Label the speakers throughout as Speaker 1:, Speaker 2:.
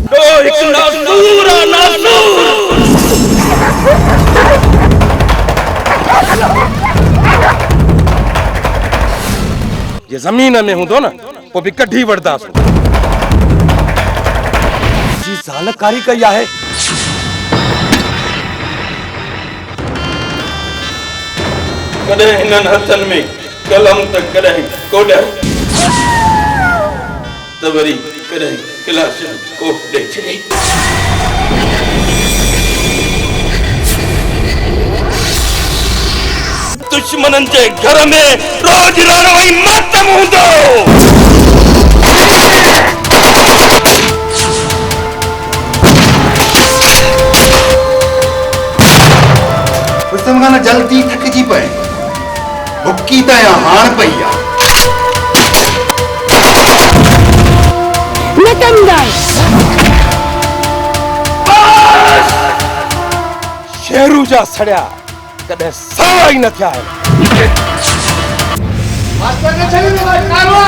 Speaker 1: तो एक नासूर ये जमीन में हूं तो ना वो भी कढ़ी वरदास जी ज़ालकारी कया है कदे हिनन हथन में कलम तक कदे कोडा तवरी कदे क्लास को दे छे दुश्मनन जे घर में रोज राणोई मातम हुंदो
Speaker 2: उसमें जल्दी थक जी पे बुक्की तया हाण पईया
Speaker 1: शेरू जा सड़िया कदे सावा ही न थिया है
Speaker 2: मास्टर ने चली भाई कारवा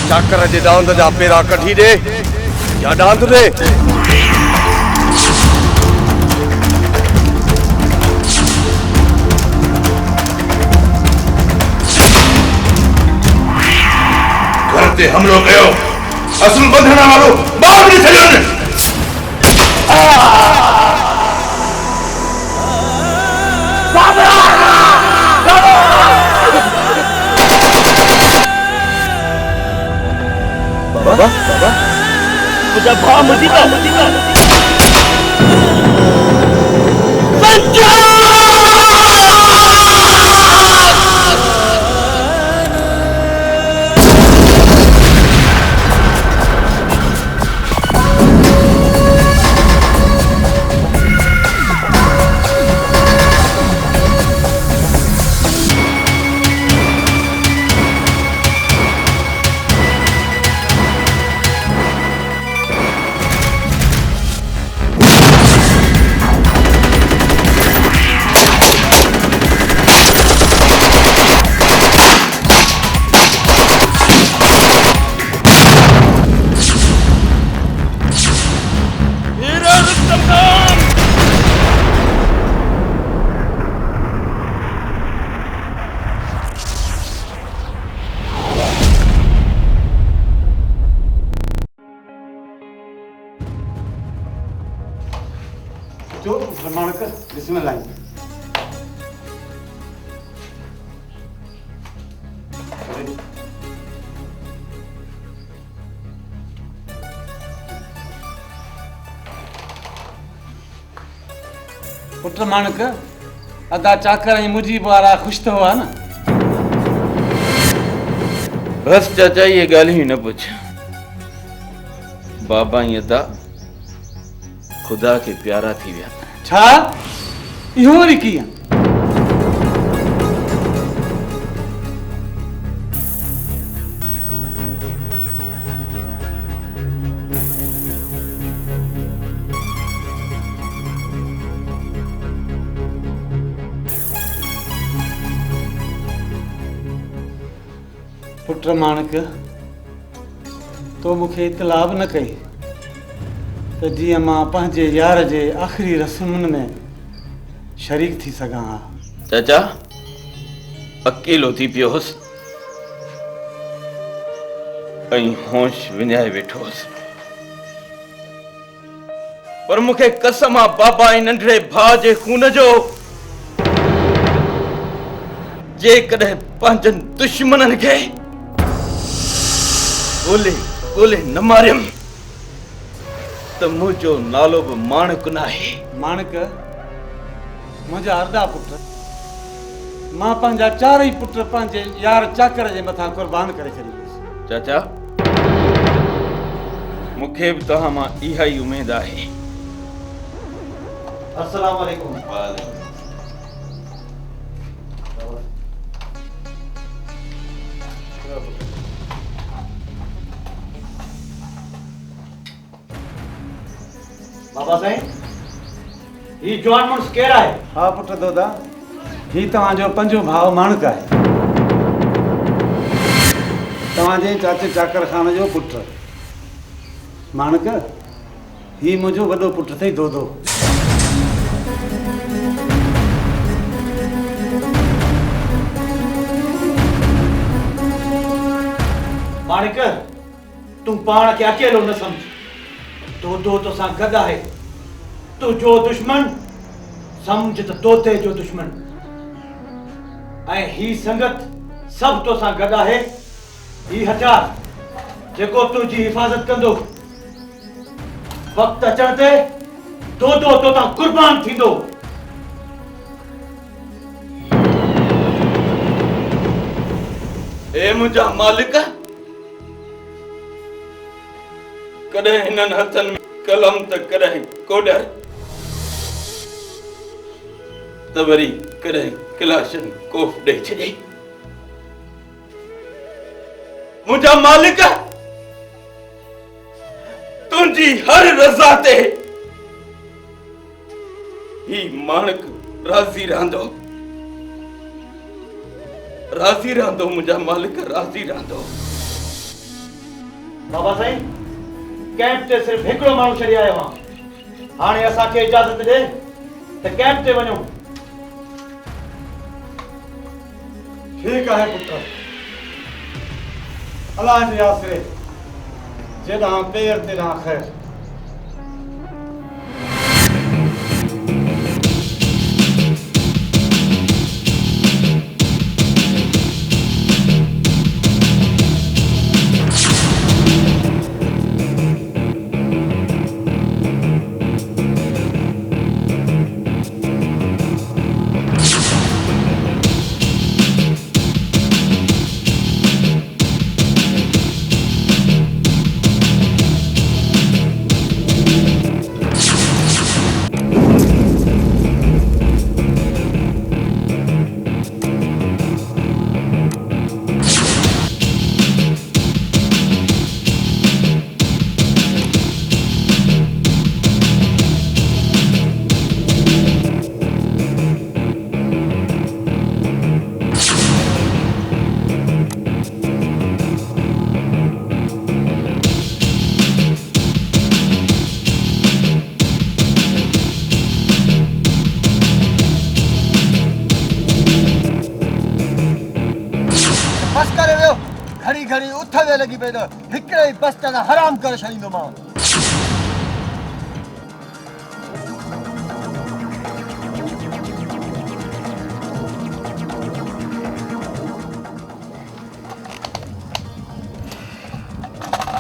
Speaker 1: चाकर जे दांद जा पेरा कढी दे या दांद दे
Speaker 2: करते हम लोग गयो असल बंधना वालों बाहर नहीं चले
Speaker 1: बाबा बाबा मुझे भा मुझीबा
Speaker 3: पुट मानक अदा चाकर ऐं मुजीब वारा खुश तो हुआ न
Speaker 1: बस चाचा ये गाल ही न पूछ बाबा ये ता खुदा के प्यारा थी विया
Speaker 3: छा इहो वरी कीअं पुट मानक तो मूंखे इतला बि न कई त जीअं मां पंहिंजे यार जे आख़िरी रस्मुनि में शरीक थी सघां हा
Speaker 1: चाचा अकेलो थी पियो हुस ऐं होश विञाए वेठो हुस पर मूंखे कसम आहे बाबा ऐं नंढड़े भाउ जे खून जो जेकॾहिं पंहिंजनि दुश्मननि खे ॻोल्हे न मारियमि त मुंहिंजो नालो बि माणक न आहे
Speaker 3: माणक मुंहिंजा अर्धा पुट मां पंहिंजा चारई पुट पंहिंजे यार चाकर जे मथां कुर्बान करे छॾींदुसि
Speaker 1: चाचा मूंखे बि तव्हां मां इहा ई उमेद आहे
Speaker 3: अस्सलाम वालेकुम
Speaker 4: बाबा साईं ये जवान माण्हू केरु आहे?
Speaker 3: हा पुट दोदा ही तव्हांजो पंजो भाउ माणक आहे, तव्हांजे चाचे चाकर खान जो पुटु। माणक, ही मुंहिंजो वॾो पुटु अथई दोदो।
Speaker 4: माणिक, तूं पाण खे अकेलो न समझ। दोदो तोसां गॾु आहे। तुंहिंजो दुश्मन समझ त तोते जो दुश्मन। ऐं ही संगत सभु तोसां गॾु आहे। ही हथियार जेको तुंहिंजी हिफ़ाज़त कंदो, वक़्तु अचण ते दोदो तोतां क़ुर्बान थींदो।
Speaker 1: ए मुंहिंजा मालिक, कॾहिं हिननि हथनि में कलम त कॾहिं कोडर त वरी कॾहिं क्लाशन कोफ ॾेई छॾे। मुंहिंजा मालिक, तुंहिंजी हर रज़ा ते ही माणक राज़ी रहंदो, राज़ी रहंदो। मुंहिंजा मालिक राज़ी रहंदो।
Speaker 4: बाबा साईं, कैंप ते सिर्फ हिकिड़ो माण्हू छॾे आयो आहियां। हाणे असांखे इजाज़त ॾे त कैंप ते वञूं।
Speaker 3: ठीक आहे पुट, अलाह जे आसरे जेॾां पेर तेॾां ख़ैर।
Speaker 5: घड़ी उथवे लगी पे हिकड़े ही बस तना हराम करे छड़ींदो मां।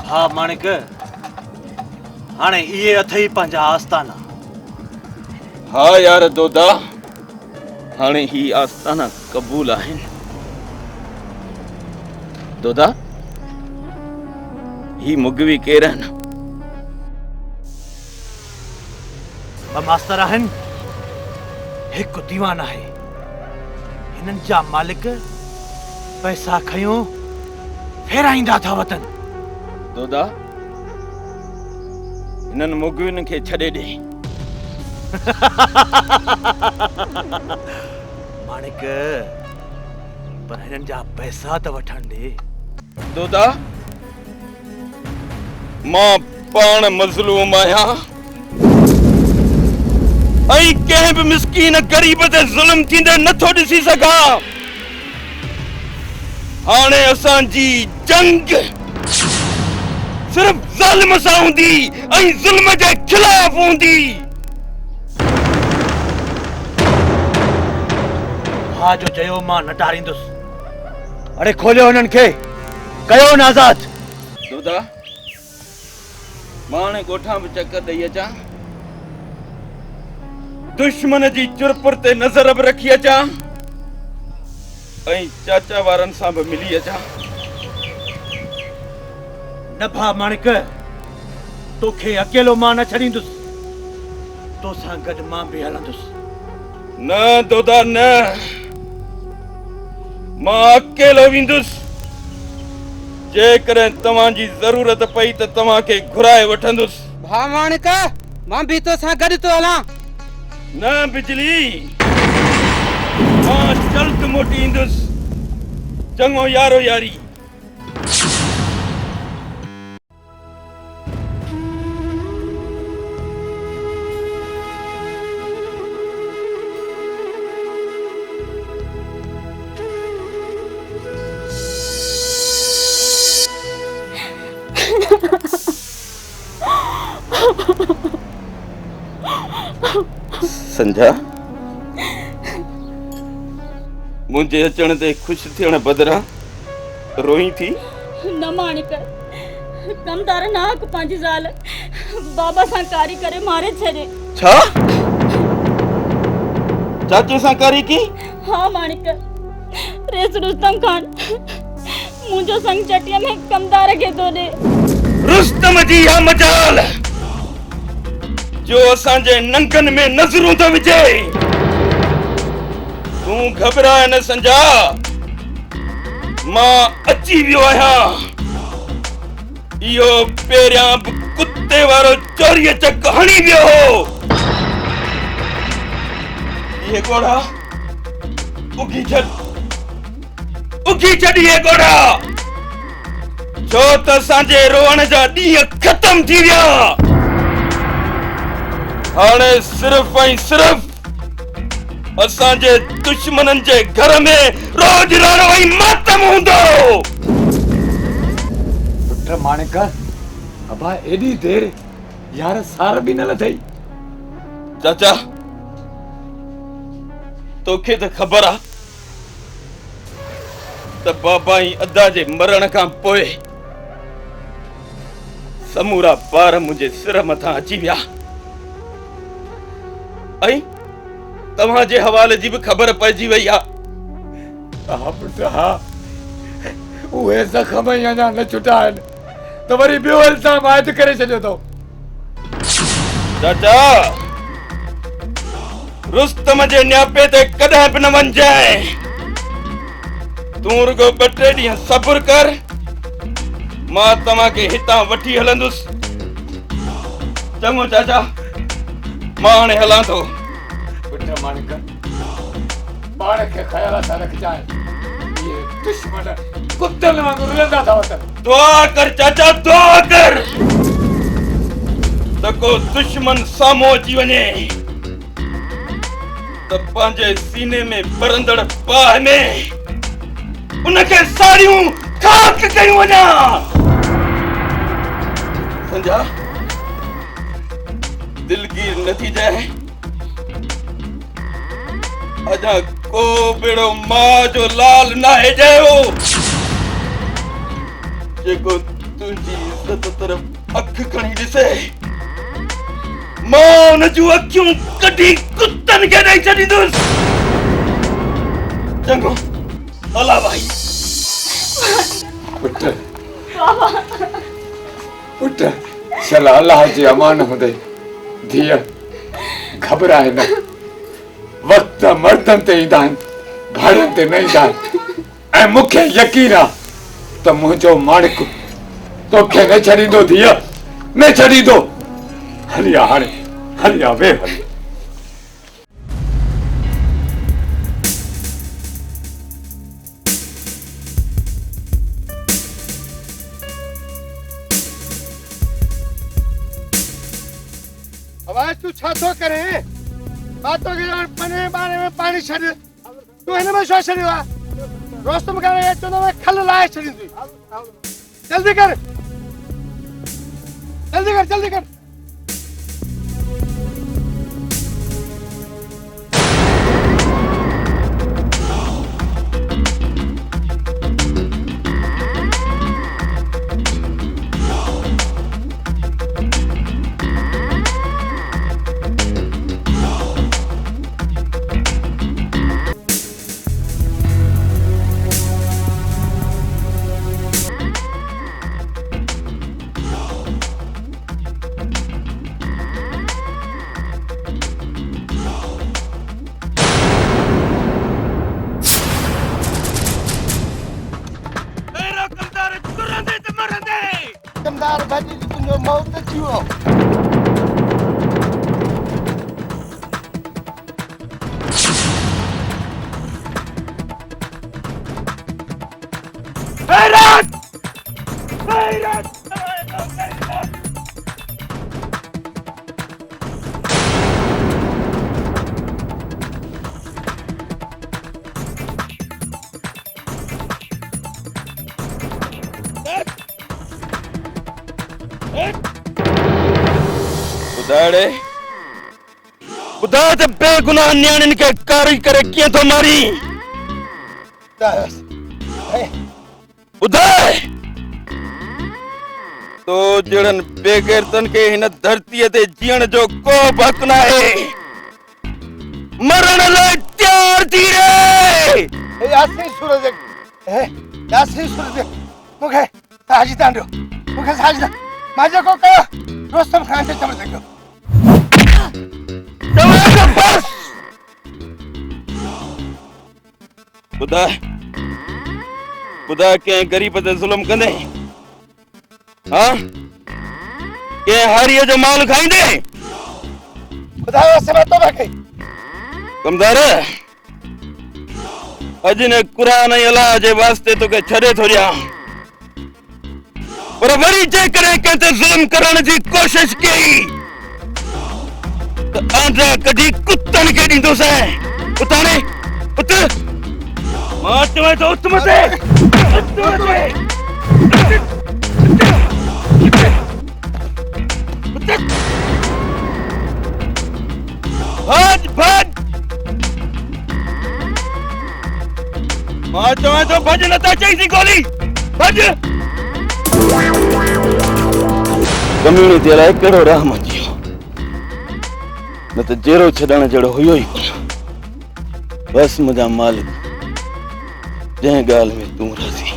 Speaker 4: हाँ माणिक, हाणे इहे अथई पंहिंजा आस्ताना।
Speaker 1: हाँ यार दोदा, हाणे ही आस्ताना क़बूल आहिनि। दोदा, ही मुगवी केर आहिनि?
Speaker 4: ॿ मास्तर आहिनि, हिकु दीवान आहे। हिननि जा मालिक पैसा खयूं फेराईंदा था वतन।
Speaker 1: दोदा, हिननि मुगवियुनि खे छॾे ॾे।
Speaker 4: माणिक, पर हिननि जा पैसा त वठण ॾे।
Speaker 1: दोदा, मां पाण मज़लूम आहियां ऐं कंहिं बि मिस्कीन गरीब ते ज़ुल्म थींदे नथो ॾिसी सघां। हाणे असांजी जंग सिर्फ ज़ालिम सां हूंदी ऐं ज़ुल्म जे खिलाफ़ हूंदी।
Speaker 4: भाउ जो चयो मां न टारींदुसि। अरे खोलियो हुननि खे, कयो न आज़ाद।
Speaker 1: दोदा, मां हाणे ॻोठां बि चकर ॾेई अचां, दुश्मन जी चुरपुर ते नज़र बि रखी अचां ऐं चाचा वारनि सां बि मिली अचां।
Speaker 4: न भा माणिक, तोखे अकेलो मां न छॾींदुसि। तोसां गॾु मां बि हलंदुसि।
Speaker 1: न दोदा न, मां अकेलो वेंदुसि। जेकॾहिं तव्हांजी ज़रूरत पई त तव्हांखे घुराए वठंदुसि।
Speaker 6: भा माणिक, मां बि तोसां गॾु थो हलां।
Speaker 1: न बिजली, मां जल्द मोटी ईंदुसि। चङो यारो यारी। संजा मुझे अचण ते खुश थियण बदिरां रोई थी।
Speaker 6: न माणिकर कमदार नाक पंहिंजी ज़ाल बाबा सां कारी करे मारे छॾे।
Speaker 1: छा चाचे सां कारी की?
Speaker 6: हाँ माणिकर रेस रुस्तम खान मुंहिंजो संग चटीअ में कमदार खे थो ॾे।
Speaker 1: रुस्तम जी इहा मजाल जो असांजे नंगनि में नज़रूं थो विझे। तूं घबराए न संजा, मां अची वियो आहियां। इहो पहिरियां बि कुत्ते वारो चोरीअ चक हणी वियो हो। इहे घोड़ा उगी छॾ इहे घोड़ा, छो त असांजे रोअण जा ॾींहं ख़तम थी विया। हाणे सिर्फ़ ऐं सिर्फ़ असांजे दुश्मननि जे घर में रोज राणो ऐं मातम हूंदो।
Speaker 7: पुट माणिकर अबा एडी देर यार सार भी न लथई।
Speaker 1: चाचा तोखे त ख़बर आ त बाबा ई अदा जे मरण खां पोइ समूरा ॿार मुंहिंजे सिर मथां अची विया। ऐं तव्हांजे हवाले जी बि ख़बर पइजी वई आ।
Speaker 7: हा पुट हा, उहे ज़ख़्म ई अञा न छुटा आहिनि त वरी ॿियो इल्ज़ाम आयद करे छॾियो अथऊं।
Speaker 1: चाचा रुस्तम जे न्यापे ते कॾहिं बि न वञजांइ। तूं रुगो 2-3 ॾींहं सब्र कर, मां तव्हांखे हितां वठी हलंदुसि। चङो चाचा, मां हाणे हलां थो।
Speaker 7: पुट माणिकर पाण खे ख़याल सां रखजांइ। ये दुश्मन कुत्तनि वांगुरु रुलंदा था वञनि।
Speaker 1: दुआ कर चाचा, दुआ कर त को दुश्मन साम्हूं अची वञे त पंहिंजे सीने में बरंदड़ बाहि में उनखे साड़ियूं खाक कयूं वञा। संजा दिलगीर न थी जाए। अजा को बेड़ो मां जो लाल नाहे जयो जेको तुंहिंजी इज़त तरफ़ अख खणी ॾिसे। मां उन जूं अखियूं कढी कुत्तनि खे ॾेई छॾींदुसि। चङो हला भाई।
Speaker 7: पुट पुट चल अल्लाह जी अमान हूंदे धीअ घबराए न। वक्त मर्दन ते ईंदा आहिनि, भाड़नि ते न ईंदा आहिनि। ऐं मूंखे यकीन आहे त मुंहिंजो माणिक तोखे न छॾींदो धीअ, न छॾींदो। हलिया हाणे हलिया वे हली।
Speaker 5: आवाज तू छा थो करे? बातों के पने बारे में पानी छड़ तू हिन में छो छड़ियो आ? रोस्तम करे चवंदो मैं खल लाए छड़ी तू। जल्दी कर जल्दी कर जल्दी कर। कमदार भाजी तुंहिंजो मौत थी वियो।
Speaker 1: गैरत ॿुधा त बेगुनाह न्याणियुनि खे कारी करे कीअं थो मारी ॿुधाए तो जड़न बेगैरतन के हिन धरतीअ ते जीअण जो को बि हक़ नाहे मरण लाइ तयार थी रहे
Speaker 5: यासीन सूरज यासीन सूरज मूंखे साजिदान ॾियो मूंखे साजिदान मां जेको कयो रोस्तम खान ते चमड़ लॻियो
Speaker 1: बस ॿुधाए कंहिं ग़रीब ते ज़ुल्म कंदे हाँ कंहिं हारीअ जो माल खाईंदे
Speaker 5: ॿुधायो से मां तोबा कई
Speaker 1: कमदार अॼु ने क़ुरान ऐं अलाह जे वास्ते तोखे छॾे थो ॾियां पर वरी जेकॾहिं कंहिं ते ज़ुल्म करण जी कोशिश कई त आंध्रा कढी कुतनि खे ॾींदोसीं उताने उत मां चवां थो उत मथे भज भज मां चवां थो भज नथा चईंदी गोली भज कम्यूनिटी लाइ कहिड़ो रहम अची वियो न त जेरो छॾण जहिड़ो हुयो ई कोन बस मुंहिंजा मालिक जंहिं ॻाल्हि में तूं राज़ी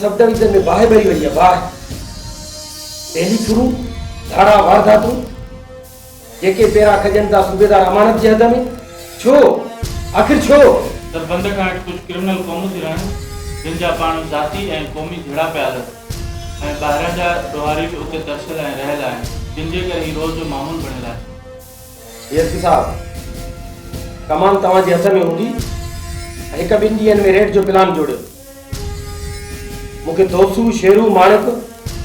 Speaker 8: शब्द विचन में बाहि भरी वही है बाहि पहली शुरू धाड़ा वारदातू जेके पेरा खजन था सूबेदार अमानत जे हद में छो आखिर छो
Speaker 9: सर बंद का कुछ क्रिमिनल कौमू थी रहन जिन जा पाण जाती ए कौमी झड़ा पे आल ए बाहर जा दोहारी भी उते दर्शल ए रहल है जिन जे करे रोज जो मामूल बनेला है
Speaker 8: एसपी साहब कमान तवा जे हथ में हुंदी एक बिन ॾींहनि में रेड जो प्लान जोड़ियो मुखे दोसू शेरू माणक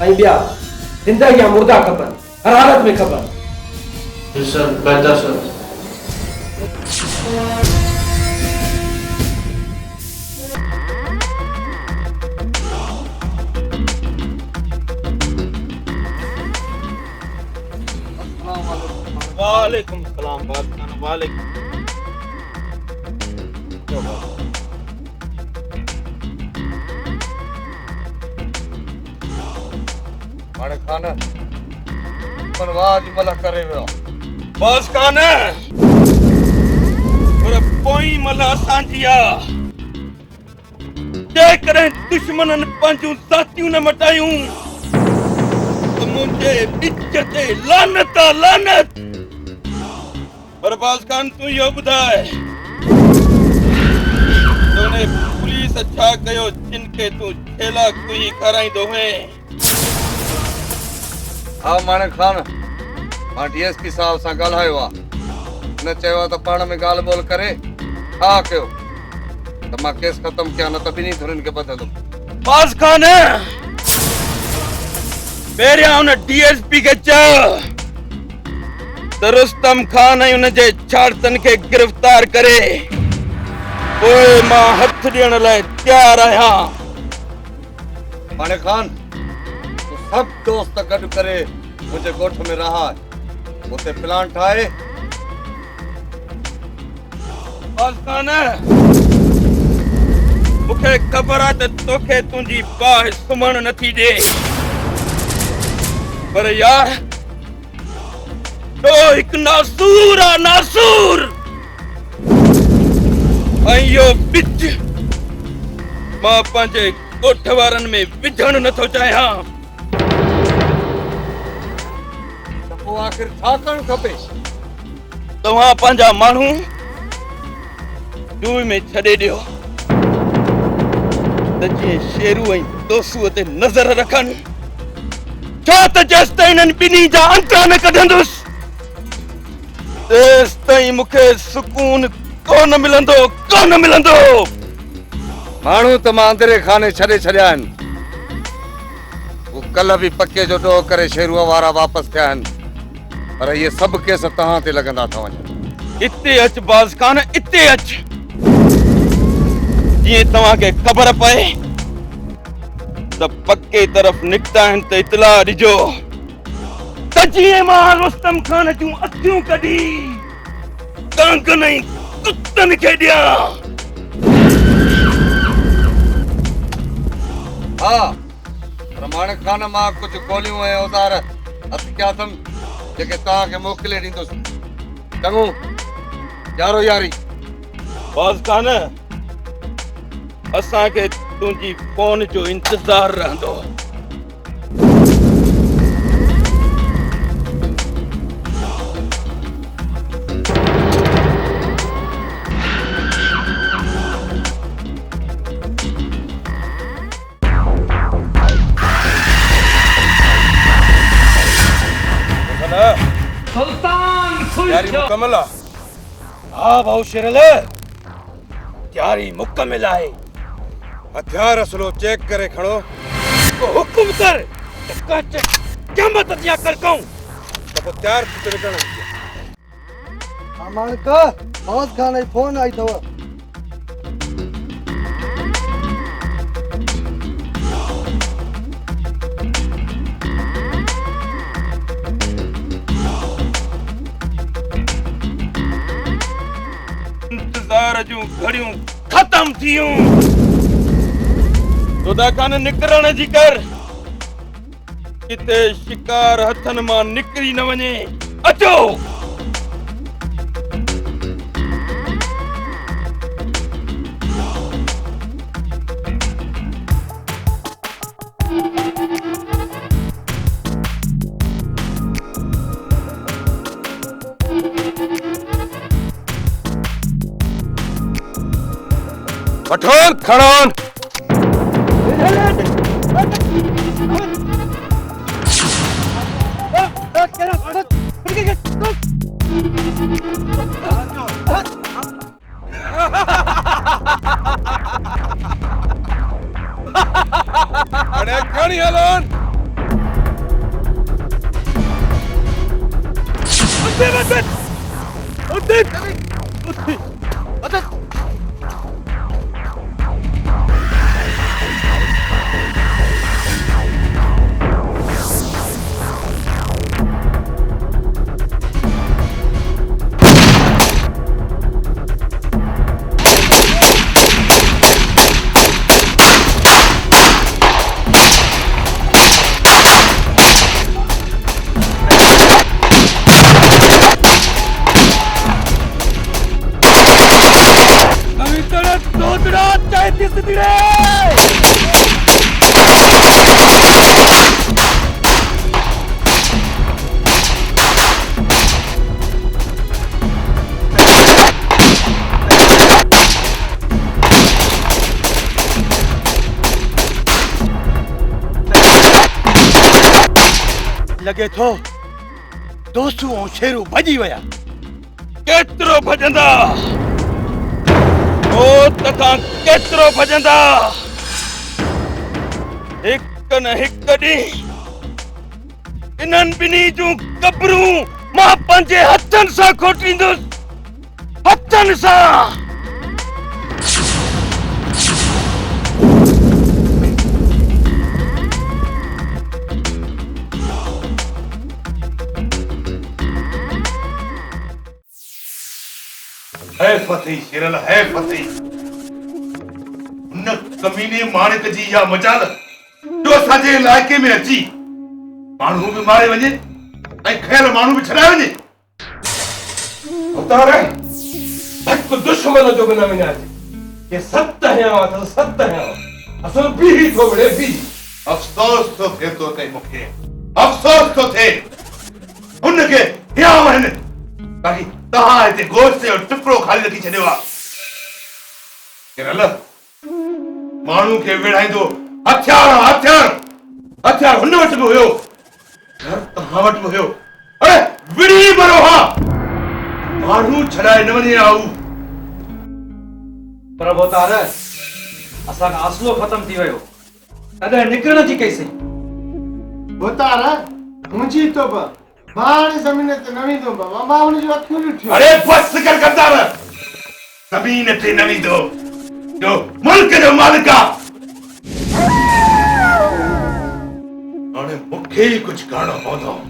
Speaker 8: ऐं ॿिया जिंदा या मुर्दा खपनि हर हालत में खपनि
Speaker 9: सर बेहतर सर
Speaker 1: वालेकुम सलाम वालेकुम
Speaker 5: हाणे खान मनवाज मलह करे वियो
Speaker 1: बस कान पर पोई मलह असांजी आहे जेकॾहिं दुश्मननि पंहिंजूं ज़ातियूं न मटायूं त मुंहिंजे ॿिज ते लानत आहे लानत पर बाज़ खान तूं इहो ॿुधाए पुलिस त छा कयो जिनके तू छेला कुई खाराईंदो है।
Speaker 10: हा माणिक खान, मां डीएसपी साहब सां ॻाल्हायो आहे। न चयो त पाण में ॻाल्हि ॿोल करे हा कयो त मां केस ख़तम कयां, न त ॿिन्ही धुरियुनि खे ॿधंदुमि।
Speaker 1: बाज़ खान पहिरियां हुन डीएसपी खे चयो त रुस्तम खान ऐं हुनजे छाड़तनि खे गिरफ़्तार करे पोइ मां हथ ॾियण लाइ तयार आहियां।
Speaker 10: माणिक खान, तूं सभु दोस्त गॾु करे मुंहिंजे ॻोठ में रहा, उते प्लान ठाहे।
Speaker 1: बाज़ खान मूंखे ख़बर आहे त तोखे तुंहिंजी बाहि सुम्हण नथी ॾे, पर यार तो हिकु नासूर आहे, नासूर। ऐं इहो बिज मां पंहिंजे ॻोठ वारनि में विझणु नथो चाहियां।
Speaker 10: त पोइ आख़िर छा करणु खपे?
Speaker 1: तव्हां पंहिंजा माण्हू डूब में छॾे ॾियो त जीअं शेरू ऐं दोसूअ ते नज़र रखनि, छा त जेसि ताईं हिननि ॿिन्ही जा अंतरा न कढंदुसि तेसि ताईं मूंखे सुकून कोन मिलंदो, कोन मिलंदो।
Speaker 10: माण्हू त मां अंदरे खाने छॾे छॾिया आहिनि। वो कल्ह बि पके जो ॾोह करे शेरूअ वारा वापसि थिया आहिनि, पर इहे सभु केस तव्हां ते लॻंदा था वञनि।
Speaker 1: इते अच बाज़ खान, इते अच। जीअं तव्हांखे ख़बर पए त पके तरफ़ निकिता आहिनि त इतला ॾिजो त जीअं मां रुस्तम खान जूं अखियूं कढी कांगन ऐं कुतनि खे ॾियां।
Speaker 10: हा, पर माणिक खान, मां कुझु गोलियूं ऐं औज़ार हथ कया अथमि जेके तव्हांखे मोकिले ॾींदुसि। चङो, यारो यारी।
Speaker 1: बाज़ खान असांखे तुंहिंजी फोन जो इंतज़ारु रहंदो। तैयारी मुकम्मल आहे? हा भाऊ शेरल, तैयारी मुकम्मल आहे।
Speaker 10: हथियार असलो चेक करे खणो।
Speaker 1: को हुकुम कर त काच क़यामत दिया कर कहूं
Speaker 10: त पोइ तैयार थी करे निकिरणु।
Speaker 5: हा माणिक, बाज़ खान जी फोन आई अथव।
Speaker 1: इंतज़ार जूं घड़ियूं ख़त्म थियूं। खुदा खान निकिरण जी कर, किथे शिकार हथनि मां निकिरी न वञे। अचो।
Speaker 10: पठान खड़ान। अरे खड़ी हलन।
Speaker 5: लगे थो दोस्तू ऐं शेरू भॼी विया।
Speaker 1: केतिरो भॼंदा ओ तखां केतिरो भॼंदा? हिक न हिक ॾींहुं इन्हनि ॿिन्ही जूं कब्रूं मां पंहिंजे हथनि सां खोटींदुसि, हथनि सां।
Speaker 2: है फतेह शेरल है फतेह। न कमीने माणिक जी या मजाल जो असांजे इलाइक़े में अची माण्हू बि मारे वञे ऐं खैर माण्हू बि छॾाए वञे।
Speaker 8: उतारे हिकु दुश्मन जो बि न विञाइजे। ये सत हयांव त सत हयांव असल बि ही थो विढ़े बि।
Speaker 2: अफ़सोस तो थे तो ते मुखे अफ़सोस तो थे हुनखे हियांव आहिनि ताकि तहां हिते गोश्त जो टुकड़ो खाली रखी छॾियो आहे। केरल माण्हू खे विढ़ाईंदो हथियार हथियार हथियार हुन वटि बि हुयो, घर तहां वटि बि हुयो। अरे विड़ी मरो हा, माण्हू छॾाए न वञे आऊ।
Speaker 8: पर बोतार असांजो आसलो ख़तम थी वियो, तॾहिं निकिरण जी कईसीं।
Speaker 5: बोतार मुंहिंजी तो मां ज़मीन ते न वेंदो बाबा, मां हुन जो अखियूं ॾिठियूं।
Speaker 2: अरे बस कर गद्दार, ज़मीन ते न वेंदो जो मुल्क जो मालिक आहे। हाणे मूंखे ई कुझु करणो पवंदो।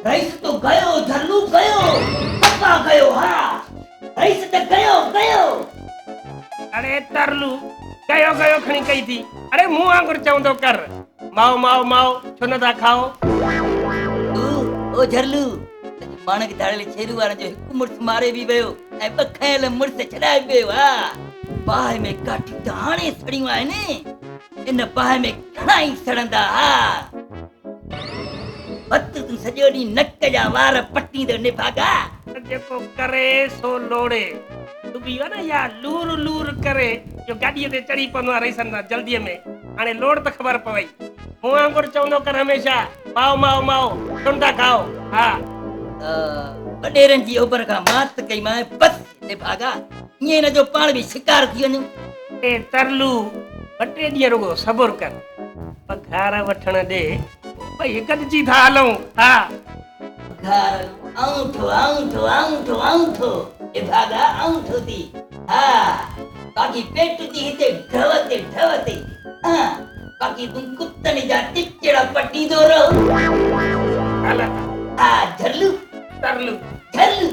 Speaker 11: रईस तो गयो, झल्लू गयो, पक्का गयो। हाँ रईस तो गयो गयो।
Speaker 12: अरे तरलू गयो गयो खणी कई थी। अरे मुंह आंगुर चवंदो कर माओ माओ माओ छो न था खाओ।
Speaker 11: ओ झल्लू माणक धाड़े शेरू वारनि जो हिकु मुड़स मारे बि वियो ऐं ॿ खयल मुड़स छॾाए बि वियो। हा बाहि में काठियूं त हाणे सड़ियूं आहिनि, इन बाहि में घणा ई सड़ंदा। हा वक्त तूं सॼो ॾींहुं नक जा वार पटींदो निभागा।
Speaker 12: जेको करे सो लोड़े। तू बि न या लूर लूर करे जो गाॾीअ ते चढ़ी पवंदो आहे रईसन सां जल्दीअ में। हाणे लोड़ त ख़बर पवई। मुंह वांगुरु चवंदो कर हमेशह माओ माओ माओ छो था खाओ। हा
Speaker 11: वॾेरनि जी ओभर खां मात कई मां बस निभागा। ईअं न जो पाण बि शिकार थी वञूं।
Speaker 12: ए तरलू ॿ टे ॾींहं रुगो सबुर कर, पघार वठण ॾे भई गॾिजी था हलूं। हा
Speaker 11: घर आऊं ठो निभागा आऊं ठो थी। हा बाक़ी पेट जी हिते ढवते। हाँ बाक़ी तुम कुत्तनि जा टिचड़ा पटींदो रहो। हा झल्लू
Speaker 12: तरलू
Speaker 11: झल्लू।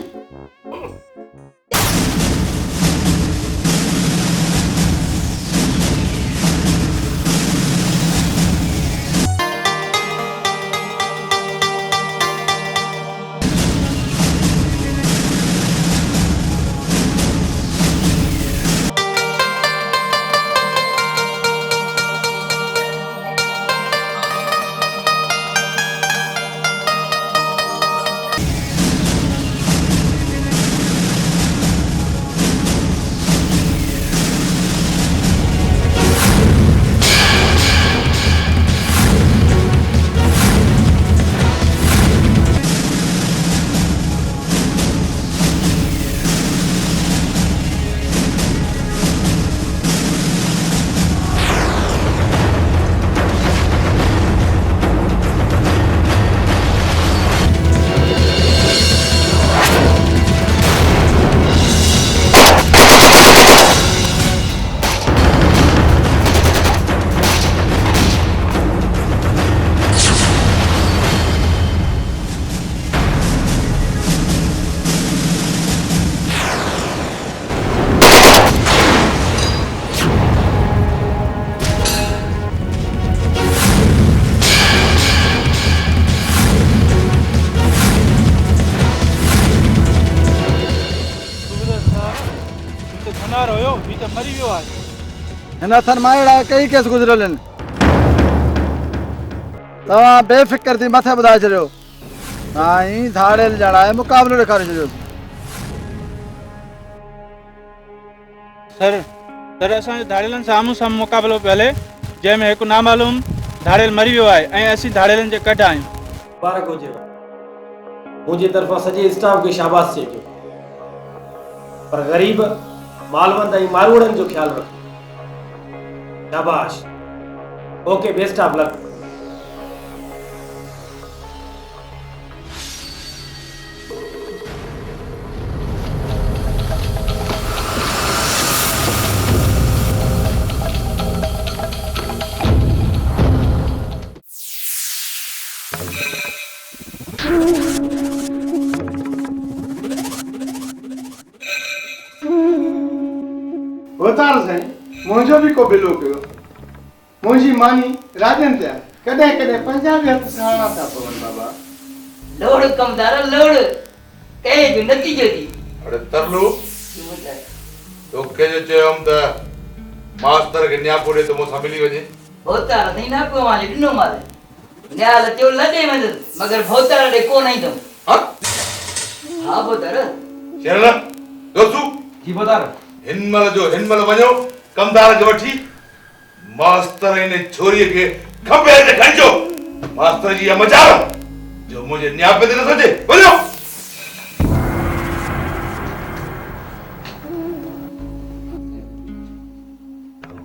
Speaker 3: मरी वियो आहे।
Speaker 5: हिन अथनि मां अहिड़ा कई केस गुज़रियल आहिनि। तव्हां बेफ़िक्र थी मथे ॿुधाए छॾियो। साईं धाड़ेल ॼणा आहे मुक़ाबिलो ॾेखारे छॾियो।
Speaker 3: सर असांजो धाड़ेलनि सां आम्हूं साम्हूं मुक़ाबिलो पियो हले, जंहिंमें हिकु नामालूम धाड़ेल मरी वियो आहे ऐं असीं धाड़ेलनि जे कढ आहियूं।
Speaker 8: मुबारक हुजेव। मुंहिंजी तरफ़ां सॼे स्टाफ खे शाबाश चइजो, पर ग़रीब मालवंद ऐं मारूड़नि जो ख्यालु रखो। शाबाश। Okay, best of luck.
Speaker 5: होतार साईं, मुंहिंजो बि को बिलो कयो। मुंहिंजी मानी राजन ते आहे, कॾहिं कॾहिं पंजाबी हथ सहारणा था पवनि बाबा।
Speaker 11: लोड़ कमदार लोड़ कहे जो नतीजो दी।
Speaker 2: अरे तरलू तोखे जो चयोम त मास्टर खे न्यापो ॾे त मूंसां मिली वञे।
Speaker 11: भोतार नहीं ना को माले ॾिनो माले न्याल त्यो लॾे वञ मगर भोतार ॾे कोन ईंदुमि। हा भोतार।
Speaker 2: चल दोस्तू
Speaker 8: जी भोतार।
Speaker 2: हिनमल वञो कमदार खे वठी मास्टर इन छोरीअ खे खपे ते खंजो। मास्टर जी मचार जो मुंहिंजे न्यापे ते न सजे। वञो।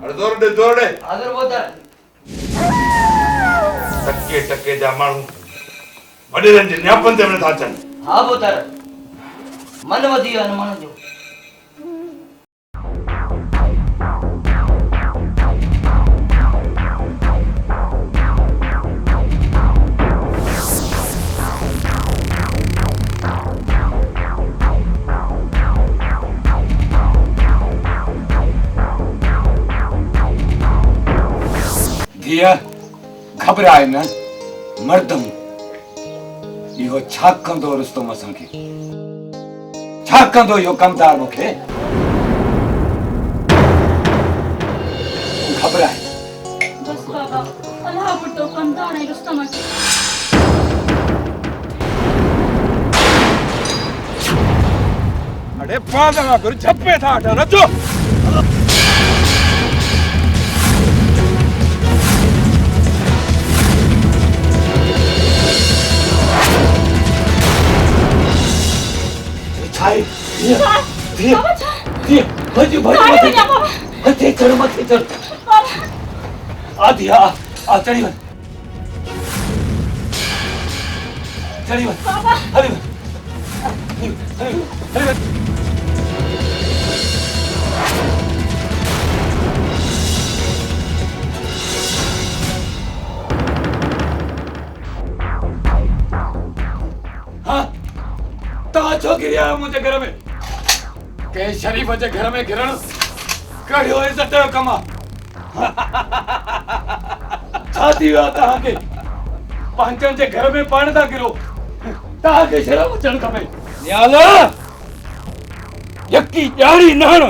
Speaker 2: अरे दौड़ दे।
Speaker 11: हाज़िर भोतार।
Speaker 2: टके जा माण्हू वॾेरनि जे न्यापनि ते नथा अचनि।
Speaker 11: हा भोतार, मन वधी वियो आहे माण्हुनि जो।
Speaker 7: धीअ घबराए न, मर्दम इहो छा कंदो रुस्तम असांखे? छा कंदो इहो कमदार मूंखे? घबराए।
Speaker 6: बस बाबा, अल्लाह पुटो कमदार है रुस्तम के।
Speaker 1: अरे पागल गुरु छप्पे था रचो।
Speaker 7: मथे चढ़। आधी आ चढ़ी वन। हरी वन। हाँ तव्हां छो गिरी आहियो मुंहिंजे घर में? कंहिं शरीफ़ जे घर में गिरण कहिड़ो इज़त जो कमु आहे? छा थी वियो आहे तव्हांखे? पंहिंजनि जे घर में पाण था गिरो। तव्हांखे शर्म अचणु खपे।
Speaker 1: न्याला यकी ॼाणी न हण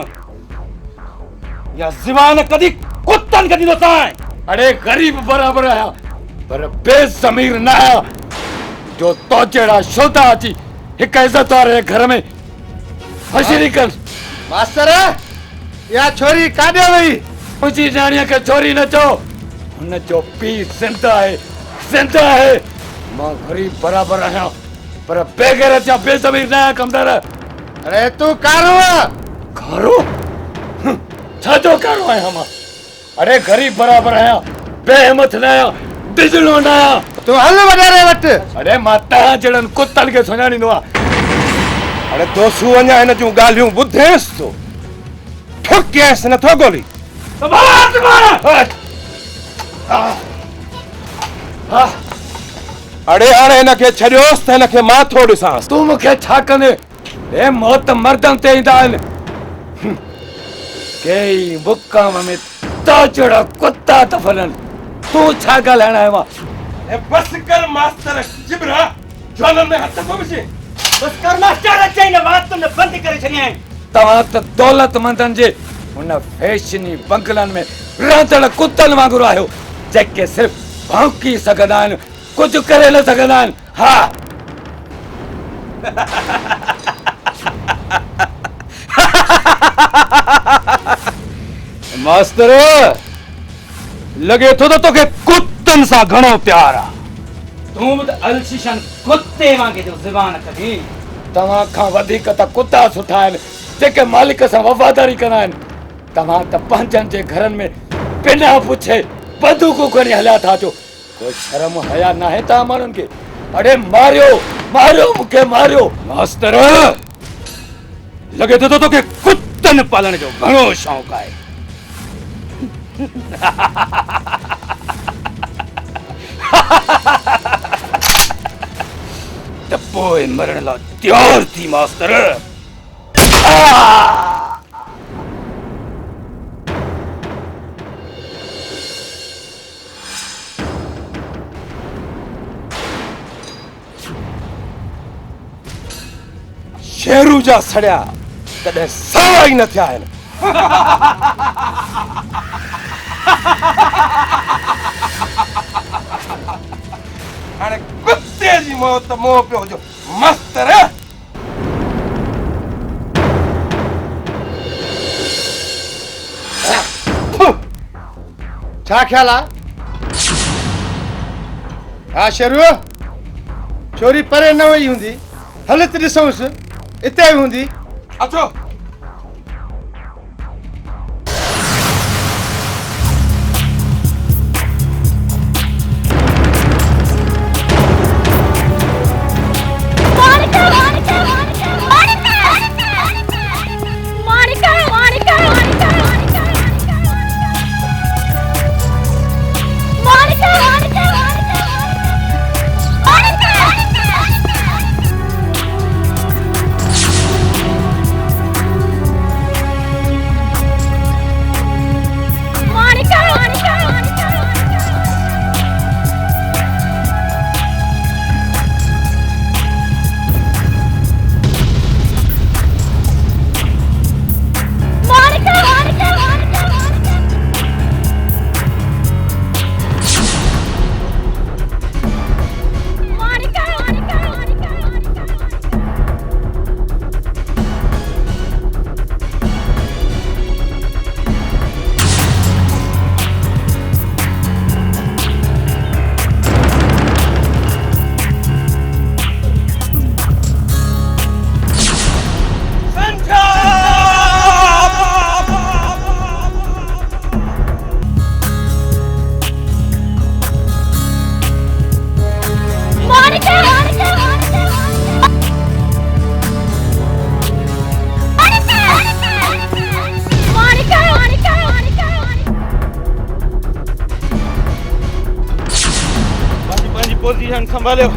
Speaker 1: या ज़बान कदी कुत्तनि खे ॾींदो सां।
Speaker 7: अरे गरीब बराबर आया पर बेज़मीर न आया जो तो जहिड़ा शोधा अची हिक इज़त वारे घर में हशरी कर।
Speaker 5: मास्टर या छोरी काॾे वई?
Speaker 7: मुंहिंजी न्याणीअ खे छोरी न चओ, हुन जो पीउ ज़िंदा आहे। मां गरीब बराबर आहियां पर बेगैरत या बेज़मीर न आहियां कमदार।
Speaker 5: अरे तू कारो
Speaker 7: छा जो कारो आहियां मां? अरे गरीब बराबर आहियां, बेहिमत न आहियां, बिजलो न आहियां।
Speaker 5: तू हल वॾारे वटि।
Speaker 7: अरे मां तव्हां जहिड़नि कुतनि खे सुञाणींदो आहियां।
Speaker 1: अरे दोस्तू अञा हिन जूं ॻाल्हियूं ॿुधेसि थो, ठुकियसि नथो गोली। अड़े हाणे हिनखे छॾियोसि त हिनखे माथो ॾिसांसि।
Speaker 7: तूं मूंखे छा कंदे? हे मौत मर्दनि ते ईंदा आहिनि। कई मुक़ाम में तो जहिड़ा कुत्ता था फलनि। तूं छा ॻाल्हाइण आयो आहे?
Speaker 1: बस कर मास्टर जिबरा, ज्वालन में हथ को विझे।
Speaker 4: बस कर मास्टर, चई न बात तुमने बंद करे छॾियां आहिनि।
Speaker 7: तव्हां त दौलतमंदनि जे उन फैशनी बंगलन में रांदड़ कुत्तन वांगुरु आहियो जेके सिर्फ भौंकी सघंदा आहिनि कुझु करे न सघंदा आहिनि। हा
Speaker 1: मास्तर लगे तो तोखे कुत्तन सां घणो प्यार आ।
Speaker 7: तूं बि त अलशीशन कुत्ते वांगे जो ज़बान कढी। तव्हां खां वधीक त कुत्ता सुठा आहिनि जेके मालिक सां वफ़ादारी कंदा आहिनि। तव्हां त पंहिंजनि जे घरनि में बिना पुछे बंदूकूं खणी हलिया था अचो। कोई शर्म हया न आहे तव्हां माण्हुनि खे? अरे मारियो मारियो मूंखे मारियो।
Speaker 1: मास्तर लगे तो तोखे कुत्तन पालण जो घणो शौक़ु आहे। त पोइ मरण लाइ तैयार थी मास्तर।
Speaker 5: शेरू जा सड़िया कॾहिं सावा ई न थिया आहिनि। हाणे कुत्ते जी मौत मोह पियो हुजो मास्तर। छा ख्याल आहे? हा शेरू छोरी परे न वई हूंदी। हल त ॾिसूंसि इते ई हूंदी। अचो।
Speaker 1: पोजीशन संभालो।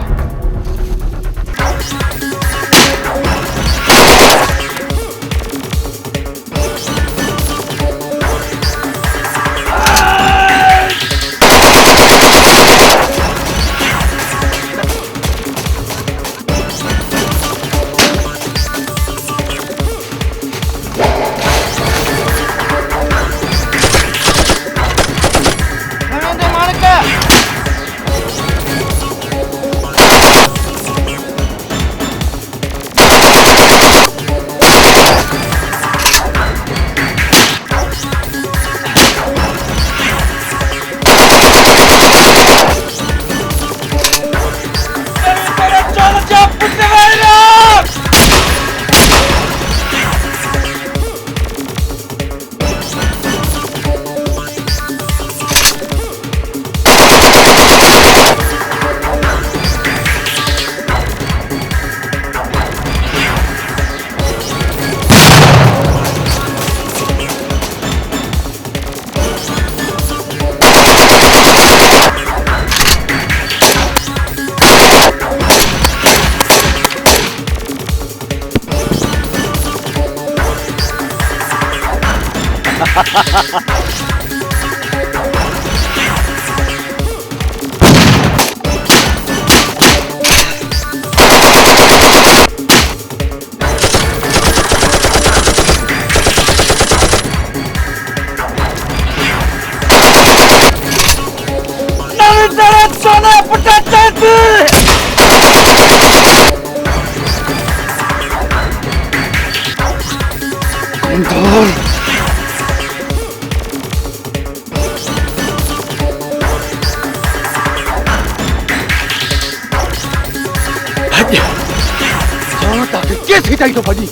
Speaker 2: ताके केस हिताई तो भजी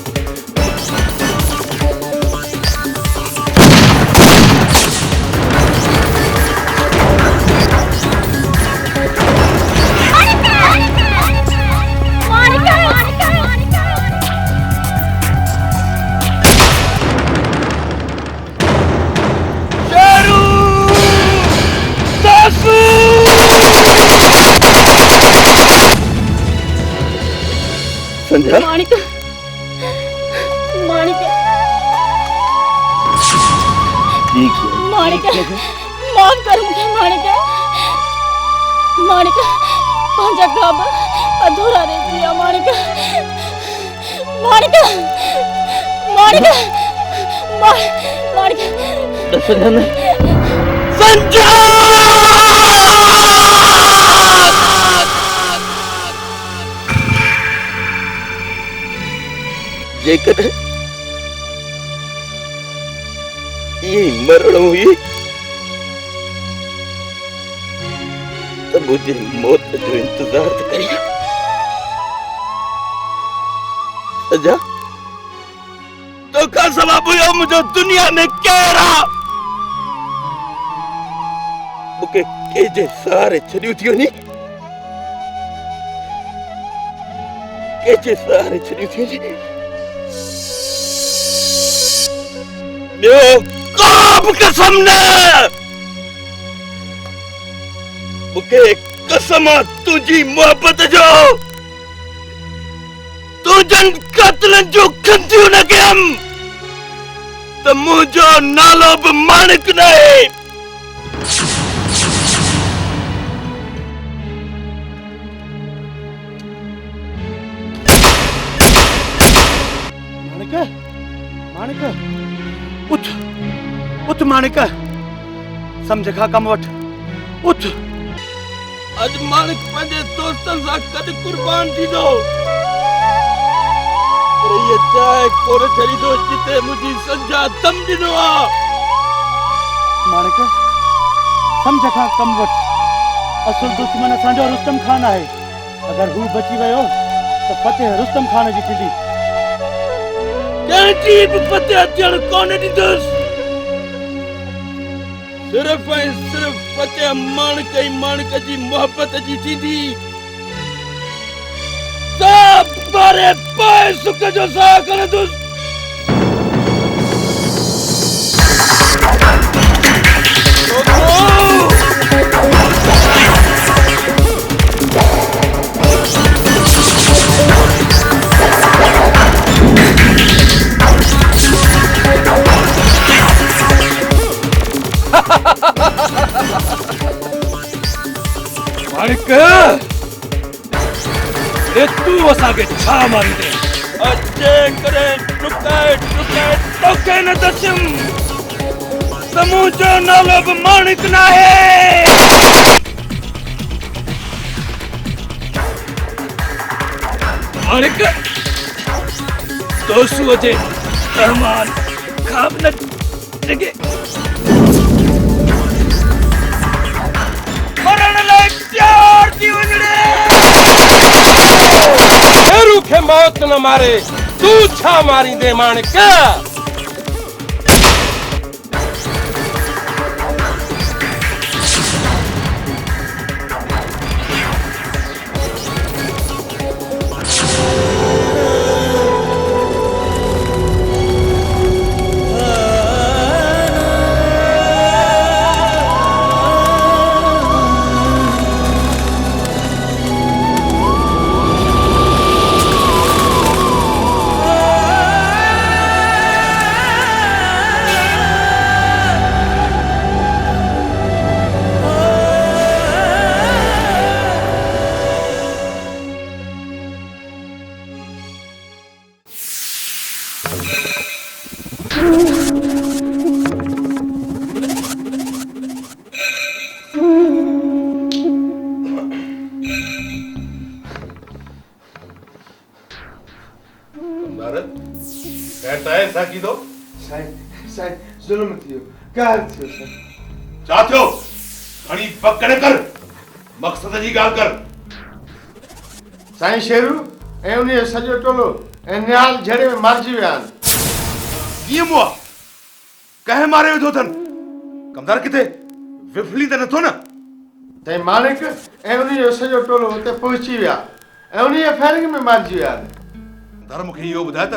Speaker 1: संध्या
Speaker 6: माणिक माणिक
Speaker 1: ठीक है
Speaker 6: माणिक माफ कर मुझे माणिक माणिक पंहिंजा ख्वाब अधूरा रह गया माणिक माणिक माणिक माणिक
Speaker 1: संध्या जेकर ये मरण हुई तो मुझे मौत जो इंतजार करिए सजा तो का सबब हुयो मुझे दुनिया में कह रहा मुके के जे सारे छड़ियो थियो नी के जे सारे छड़ियो थियो नी काब कसम ने मुके कसम तुझी मोहब्बत जो तू जन कत्ल जो कंतियो न कयम तो मुझो नालो बि माणिक नहीं
Speaker 5: माणिक माणिक उठ उठ माणिक समझ खा कम वठ उठ
Speaker 1: अज माणिक पंहिंजे दोस्तन सां कद कुर्बान थी दो पर ये चाहे कोर छड़ी दो जिते मुझी संजा दम दिनो आ
Speaker 5: माणिक समझ खा कम वठ असुल दुश्मन असांजो रुस्तम खान है अगर हू बची वियो तो फतेह रुस्तम खान जी थींदी
Speaker 1: कंहिंजी बि फतेह थियण कोन ॾींदुसि सिर्फ़ ऐं सिर्फ़ फतेह माणिक ऐं माणिक जी मोहब्बत जी थींदी सभु मारे पोइ सुख जो साह खणंदुसि
Speaker 2: माणिक रे तू असांखे छा मारी दे
Speaker 1: अचे करे टुकाए टुकाए तोखे न दसिम त मुंहिंजो नालो बि माणिक न आहे
Speaker 2: माणिक दोस्तूअ जे रहमान खाब न लॻे
Speaker 1: मरण लाइ तयार थी वञणे
Speaker 2: शेरू खे मौत न मारे तू छा मारींदे माणिक
Speaker 5: जुल्म थियो कहर थियो सर
Speaker 2: छा थियो घणी पकड़ कर मक़सद जी ॻाल्हि कर
Speaker 5: साईं शेरू ऐं उन सॼो टोलो ऐं निहाल जड़े में मारिजी विया आहिनि।
Speaker 2: कीअं मुआ कंहिं मारे वेठो अथनि? कमदार किथे विफली त नथो न?
Speaker 5: साईं माणिक ऐं उन जो सॼो टोलो हुते पहुची विया ऐं उन फायरिंग में मारिजी विया आहिनि।
Speaker 2: कमदार मूंखे इहो ॿुधाए त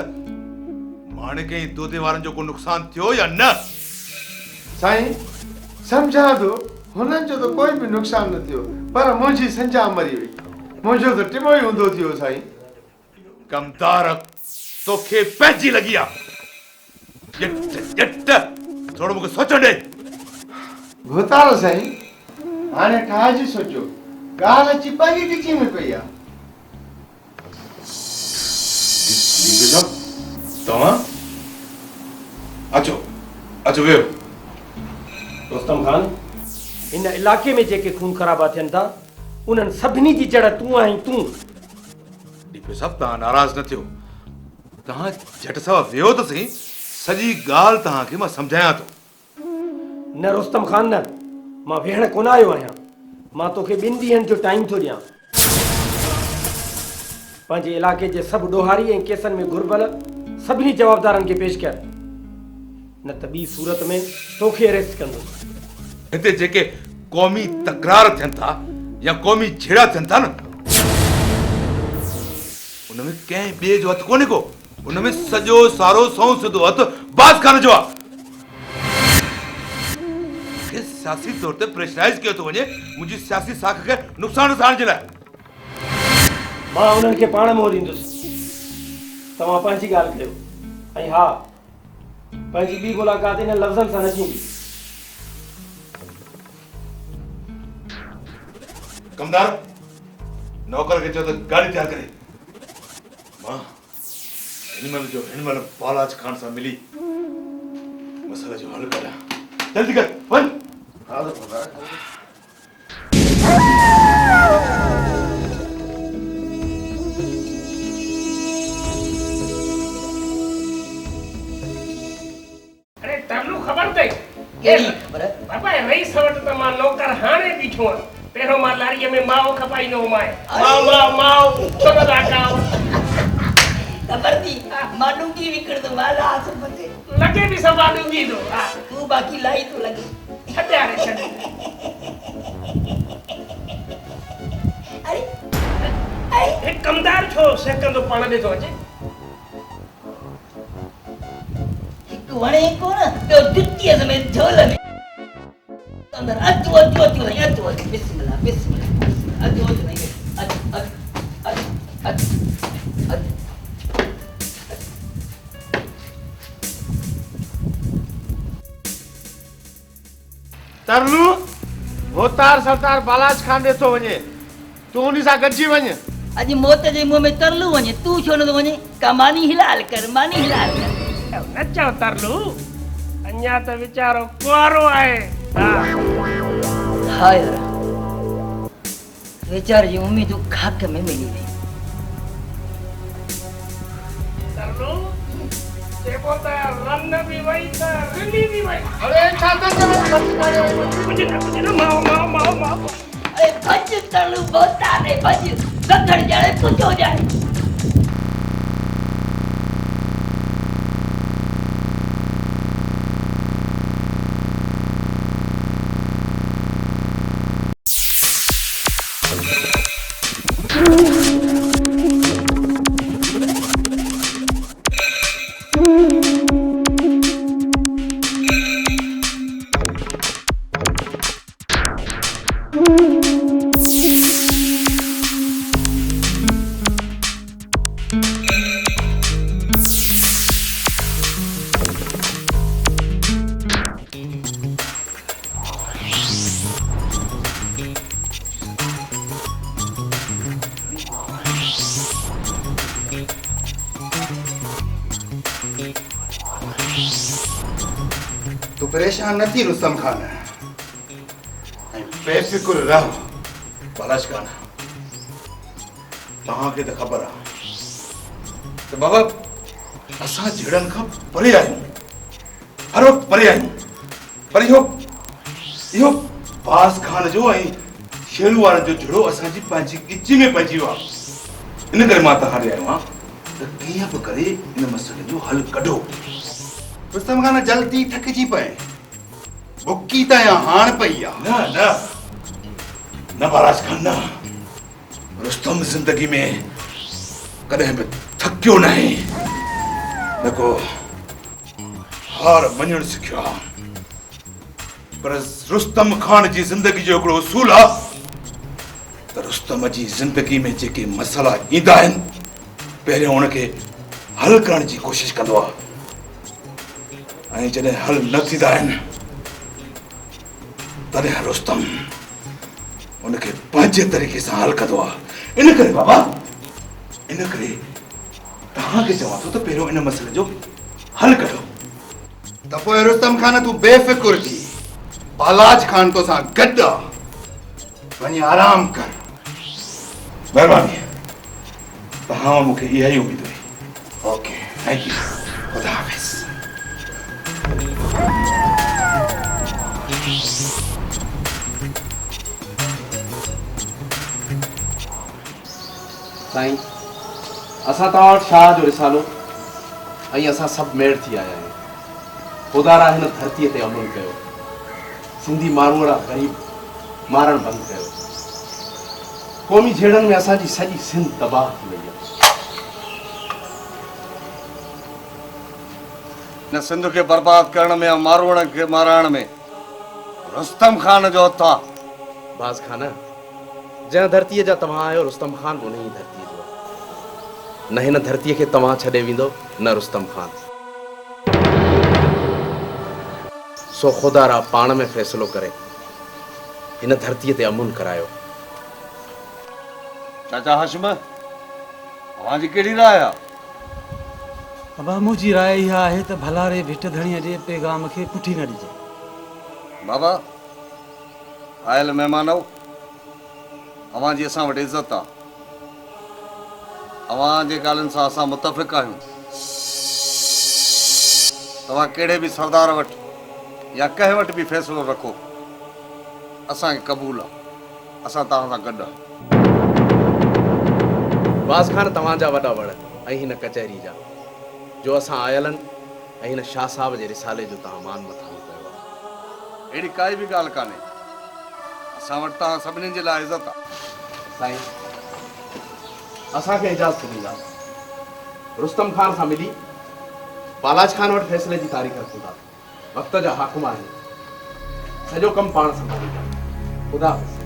Speaker 2: माणिक ऐं दोते वारनि जो को नुक़सान थियो या न?
Speaker 5: साईं सम्झां थो हुननि जो त कोई बि नुक़सान न थियो, पर मुंहिंजी संजा मरी वई। मुंहिंजो त टिमो ई हूंदो थियो साईं।
Speaker 2: कमदार तोखे पंहिंजी लॻी आहे। ॼट थोरो मूंखे सोचण ॾे।
Speaker 5: भूतार साईं हाणे ठाहिजी सोचो, ॻाल्हि अची पंहिंजी टिची में पई आहे।
Speaker 2: तव्हां अचो अचो वेहो।
Speaker 8: रुस्तम खान, इन इलाके में जेके खून खराबा थियनि था उन्हनि सभिनी जी जड़ तूं आहीं तूं।
Speaker 2: डीपी साहब तव्हां नाराज़ न थियो। तव्हां झटि सां वेहो त सही, सॼी ॻाल्हि तव्हांखे मां सम्झायां थो।
Speaker 8: न रुस्तम खान न, मां वेहण कोन आयो आहियां। मां तोखे 2 ॾींहंनि जो टाइम थो ॾियां। पंहिंजे इलाके जे सभु ॾोहारी ऐं केसनि में घुर्बल सभिनी जवाबदारनि खे पेश कर, न त ॿी सूरत में तोखे अरेस्ट कंदुसि।
Speaker 2: हिते जेके क़ौमी तकरार थियनि था या क़ौमी छेड़ा थियनि था न, उनमें कंहिं ॿिए जो हथु कोन्हे को। उनमें सॼो सारो सौ सिधो हथु बाज़ खान जो आहे। सियासी तौर ते प्रेशराइज कयो थो वञे मुंहिंजी सियासी साख खे नुक़सान थियण जे लाइ।
Speaker 8: मां उन्हनि खे पाण मोह ॾींदुसि। तव्हां पंहिंजी ॻाल्हि कयो ऐं हा, पंहिंजी ॿी मुलाक़ात इन लफ़्ज़नि सां न थींदी।
Speaker 2: कमदार नौकर खे चयो त गाड़ी तयार करे। मां हिनमहिल बालाज खान सां मिली मसइले जो हल करियां। जल्दी कर वञ।
Speaker 12: अरे तरलू ख़बर अथई?
Speaker 11: कहिड़ी ख़बर?
Speaker 12: बाबा रईस वटि त मां नौकर हाणे बीठो आहियां। पहिरों मां लारीअ में माओ खपाईंदो हुमांइ। माओ छो न था खाओ?
Speaker 11: ख़बर थी मां डूंगी विकिणंदो वाला आसमते
Speaker 12: लगे भी सभा डूंगी दो।
Speaker 11: तू बाकी लाई तो लगे
Speaker 12: छॾे हाणे छॾे।
Speaker 11: अरे
Speaker 12: एक कमदार छो सेकंदो पाण ॾे थो अचे?
Speaker 11: हिकु वणे कोन ॿियो जुतीअ समेत झोल में अंदर अचो अचो अचो अचो अचो बिस्मिल्लाह बिस्मिल्लाह अचो अचो अचो अचो अचो अचो।
Speaker 5: तरलू भोतार सरदार बालाज खान ॾे थो वञे, तूं उन सां गॾिजी वञ।
Speaker 11: अॼु मौत जे मुंहं में तरलू वञे, तूं छो नथो वञे? का मानी हिलाल कर, मानी हिलाल कर।
Speaker 12: न चओ तरलू, अञा त वीचारो कुआरो आहे।
Speaker 11: हा यार, वीचारे जी उम्मीदूं खाक में मिली वई।
Speaker 12: तरलू चइबो त रन बि वई त रिनी बि वई।
Speaker 5: अरे छा था चओ?
Speaker 12: कुझु न माओ।
Speaker 11: अरे भज तरलू भोतार रे भज, गगड़ जाए पुछो जाए।
Speaker 2: तू परेशान न थी रुस्तम खान, बेफिक्र रह बालाज खान। तव्हांखे त ख़बर आहे त बाबा असां झेड़नि खां परे आहियूं, हर वक़्तु परे आहियूं, पर इहो बाज़ खान जो ऐं शेरू वारनि जो झेड़ो असांजी पंहिंजी गिची में पइजी वियो आहे। इन करे मां तव्हां ॾे आयो आहियां त कीअं बि करे इन मसइले जो हल कढो। रुस्तम खान जल्दी थकिजी पए, बुकी त हाण पई आहे। न न न महाराज खान न, रुस्तम जिंदगी में कॾहिं बि थकियो न आहे, न को हार मञणु सिखियो आहे। पर रुस्तम खान जी जिंदगी जो हिकिड़ो उसूल आहे त रुस्तम जी जिंदगी में जेके मसइला ईंदा आहिनि पहिरियों उनखे हल करण जी कोशिश कंदो आहे, ऐं जॾहिं हल न थींदा आहिनि तॾहिं रुस्तम उनखे पंहिंजे तरीक़े सां हल कंदो आहे। इन करे बाबा, इन करे तव्हांखे चवां थो त पहिरियों इन मसइले जो हल कढो। त पोइ रुस्तम खान तूं बेफ़िक्र थी, बालाज खान तो सां गॾु आहे, वञी आराम कर। महिरबानी, तव्हां मूंखे इहा ई उमेद हुई। ओके, थैंक यू, खुदा हाफ़िज़।
Speaker 8: साईं, असां तव्हां वटि शाह जो रिसालो ऐं असां सभु मेड़ थी आया आहियूं। ख़ुदा हिन धरतीअ ते अमल कयो, सिंधी मारवाड़ा गरीब मारण बंदि कयो। क़ौमी झेड़नि में असांजी सॼी सिंध तबाह थी वई आहे।
Speaker 10: न सिंध खे बर्बाद करण में, मारवाड़नि खे माराइण में रुस्तम खान जो हथ आहे।
Speaker 8: बाज़ खान, जंहिं धरतीअ जा तव्हां आहियो, रुस्तम खान उन ई धरतीअ जो आहे। न हिन धरतीअ खे तव्हां छॾे वेंदो, न रुस्तम खान। सो ख़ुदा पाण में फ़ैसिलो करे हिन धरतीअ ते अमुन करायो।
Speaker 10: चाचा हाशिम, तव्हांजी कहिड़ी राय आहे?
Speaker 3: बाबा, मुंहिंजी राय इहा आहे त भलारे भिट धणीअ जे पैगाम खे पुठी न ॾिजे।
Speaker 10: बाबा, आयल महिमानो, अवां जी असां वटि इज़त आहे। अवां जे ॻाल्हियुनि सां असां मुतफ़िक़ आहियूं। तव्हां कहिड़े बि सरदार वटि या कंहिं वटि बि फ़ैसिलो रखो, असांखे क़बूल आहे। असां तव्हां सां गॾु आहियूं।
Speaker 8: बाज़ खान, तव्हांजा वॾा वड़ ऐं हिन कचहरी जा जो असां आयल आहिनि, ऐं हिन शाह साहब जे रिसाले जो तव्हां मान मथां कयो आहे।
Speaker 10: अहिड़ी काई बि ॻाल्हि कान्हे। असां वटि तव्हां सभिनीनि जे लाइ इज़त आहे।
Speaker 8: साईं, असांखे इजाज़त ॾींदा, रुस्तम खान सां मिली बालाज खान वटि फ़ैसिले जी तारीख़ रखूं था। वक़्त जा हाकिम आहिनि, सॼो कमु पाण संभालींदा। ख़ुदा हाफ़िज़।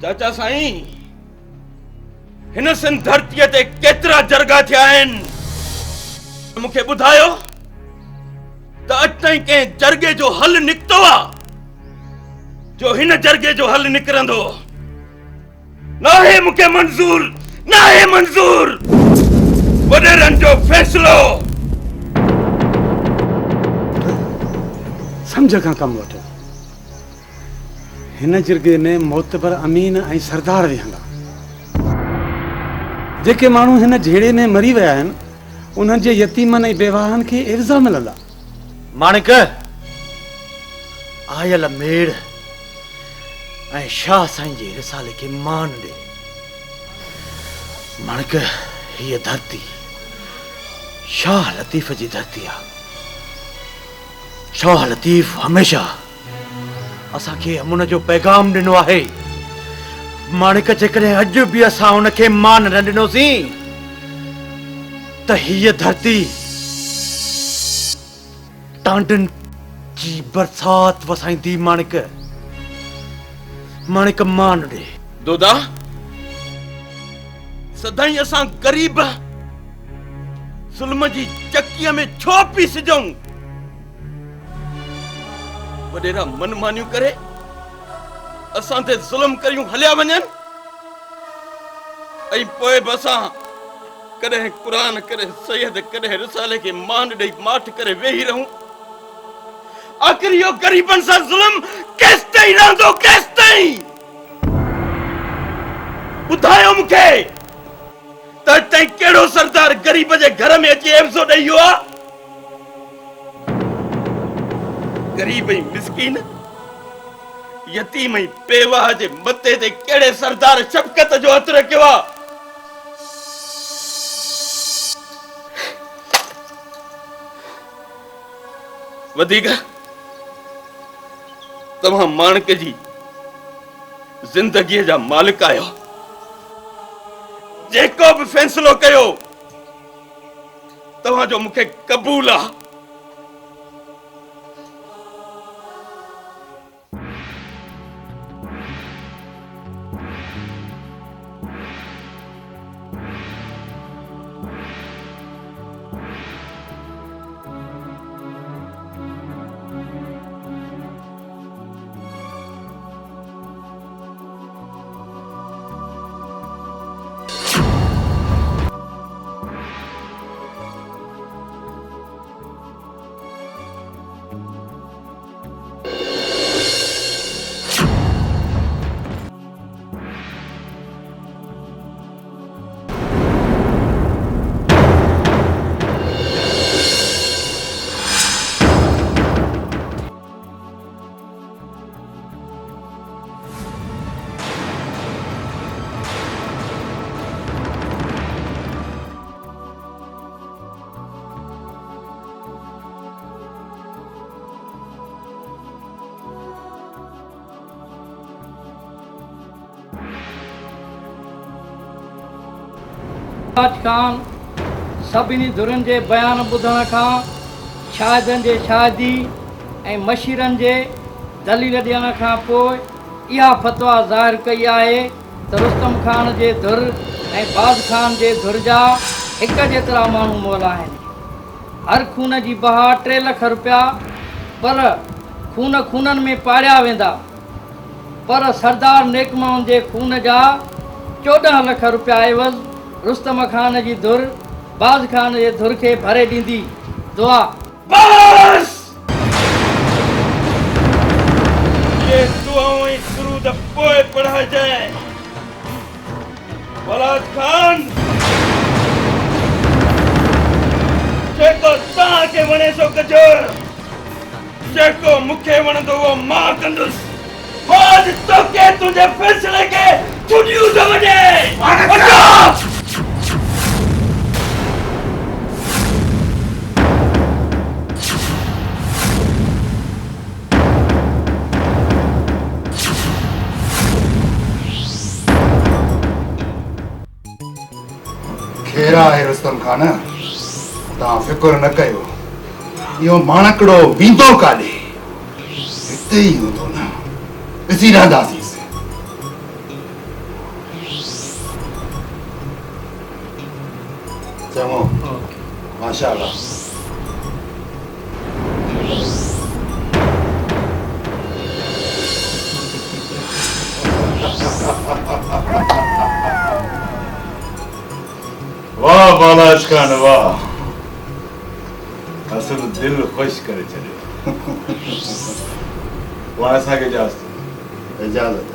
Speaker 1: चाचा साईं, हिन सिंध धरतीअ ते केतिरा जरगा थिया आहिनि, मूंखे ॿुधायो त अॼु ताईं कंहिं जरगे जो हल निकितो आहे जो हिन जरगे जो हल निकिरंदो? नाहे मूंखे मंज़ूर, नाहे मंज़ूर। वॾेरनि जो फ़ैसिलो
Speaker 3: सम्झ खां कमु वठो। हिन जिरगे में मोतबर अमीन ऐं सरदार विहंदा। जेके माण्हू हिन झेड़े में मरी विया आहिनि, उन्हनि जे यतीमनि ऐं बेवाहनि खे इफ़्ज़ा मिलंदा।
Speaker 4: माणिक, आयल मेड़ ऐं शाह साईं जे रिसाले खे मान ॾे। माणिक, हीअ धरती शाह लतीफ़ जी धरती आहे। शाह लतीफ़ हमेशा असांखे अमुन जो पैगाम ॾिनो आहे। माणिक, जेकॾहिं अॼु बि असां उनखे मान न ॾिनोसीं त हीअ धरती टांडनि जी बरसात वसाईंदी। माणिक, माणिक मान ॾे।
Speaker 1: दोदा, सदाई असां गरीब ज़ुल्म जी चकीअ में छो पीसजूं? वॾेरा मनमानियूं करे असां ते ज़ुल्म करियूं हलिया वञनि, ऐं पोइ बि असां कॾहिं क़ुरान, कॾहिं सैयद, कॾहिं रिसाले खे मान ॾेई माठ करे वेही रहूं। आख़िर इहो ग़रीबनि सां ज़ुल्म केसि ताईं रहंदो? केसि ताईं? ॿुधायो मूंखे त ताईं कहिड़ो सरदार ग़रीब जे घर में अची एफ़्ज़ो ॾेई वियो आहे? गरीब ऐं मिसकीन यतीम ऐं बेवाह जे मथे ते कहिड़े सरदार शफ़क़त जो हथ रखियो आहे। वधीक तव्हां माणक जी जिंदगीअ जा मालिक आहियो। जेको बि फ़ैसिलो कयो तव्हांजो मूंखे क़बूल आहे।
Speaker 13: खान सभिनी धुरनि जे बयान ॿुधण खां शाहिदनि जे शाहिदी ऐं मशीरनि जे दलील ॾियण खां पोइ इहा फ़तवा ज़ाहिर कई आहे त रुस्तम खान जे धुर ऐं बाज़ खान जे धुर जा हिक जेतिरा माण्हू मोल आहिनि। हर खून जी बहा 3 लख रुपया पर खूननि में पाड़िया वेंदा, पर सरदार नेकमाउनि जे खून जा 14 लख रुपया एवज़ रुस्तम खान जी धुर बाज़ खान जे धुर खे भरे ॾींदी। दुआ
Speaker 1: बस ये दुआओं दुरूद पोइ पढ़ाइजाए। बलाज खान जेको तव्हांखे वणे सो कजो, जेको मूंखे वणंदो उहो मां कंदुसि। आज तोखे तुंहिंजे फ़ैसिले खे छुॾियूं थो वञे।
Speaker 2: खेरा है रुस्तम खान, तव्हां फिक्र न कयो। इहो माणकड़ो वींदो काॾे, हिते ई हूंदो न, ॾिसी रहंदासीं। चङो, माशाअल्लाह। वाह बालाज खान वाह, असल दिल खुश करे छॾियो। वाह, असांखे इजाज़त।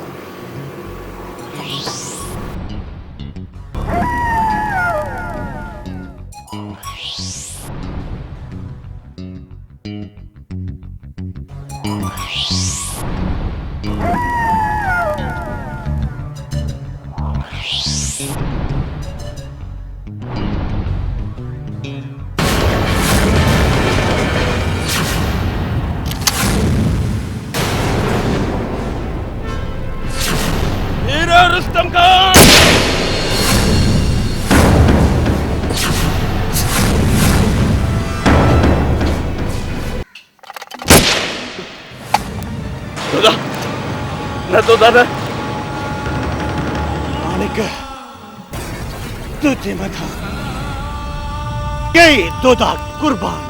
Speaker 1: रुस्तम खान न तो दादा
Speaker 3: मालिक तुझे मथा कई दोदा कुर्बान।